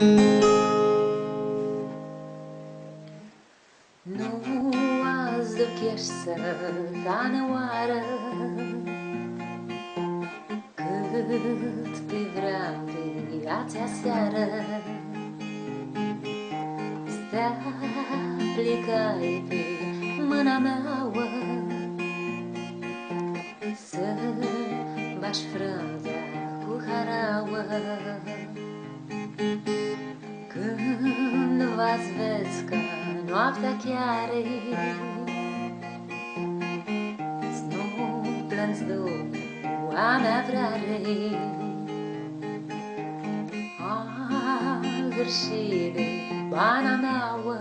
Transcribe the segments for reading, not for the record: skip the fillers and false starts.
Nu azi de chieșă ca neoară, cât pe vreau viața seară. Stea plecai pe mâna meauă, să bași frunza cu harauă. Când v-ați vezi că noaptea chiar-i, să nu plângi după a mea vrare. Gârșit de bana meauă,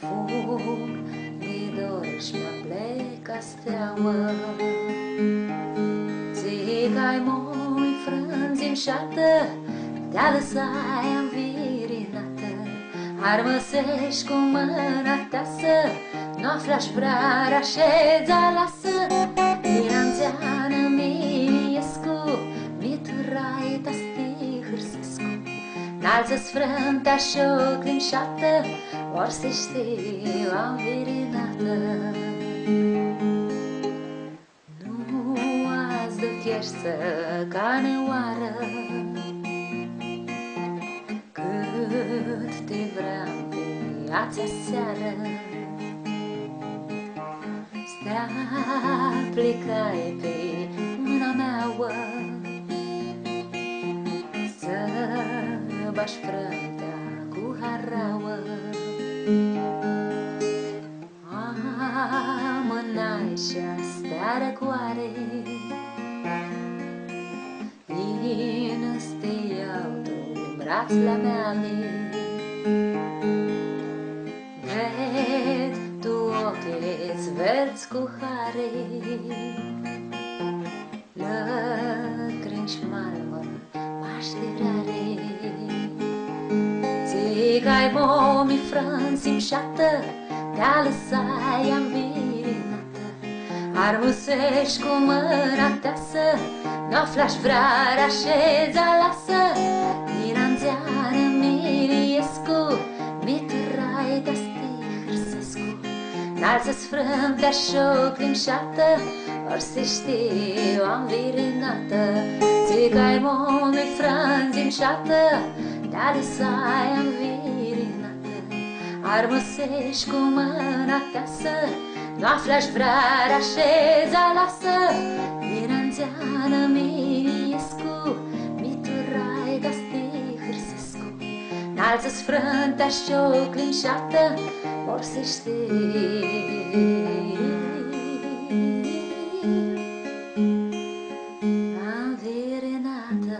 fug de dor și mă plec steaua. Țigai moi frânzi-nșată, te-a lăsai învirinată. Armăsești cu mâna ta să nu aflași vrarea ședza lasă. Din anțeană Miliescu, miturai ta stihârsescu. N-alță-ți frânta și-o clinșată, or se știu învirinată. Nu azi de chieșță ca neoară, cât te vreau viața seară. Stea plecai pe mâna meauă, să bași frânta cu harauă. Amânai și-a stea răcoare, vin să te iau tu în braț la meale. Ved tu ochii-ți verzi cu hare, lacrimi-și marmură așteptare. Țigai momii frânzi-nșată, te-a lăsai învirinată. Armusești cu mâna ta să nu aflași vrarea ședza lasă. Din anțeană Miliescu, miturai ta stihârsescu. N-alță-ți frânta și-o clinșată, or se știu învirinată. Țigai momii frânzi-nșată, te-a lăsai învirinată. Armăsești cu mâna ta să nu aflași vrarea ședza lasă. Din anțeană Miliescu, miturai ta stihârsescu. N-alță-ți frânta și-o clinșată, or se știu învirinată.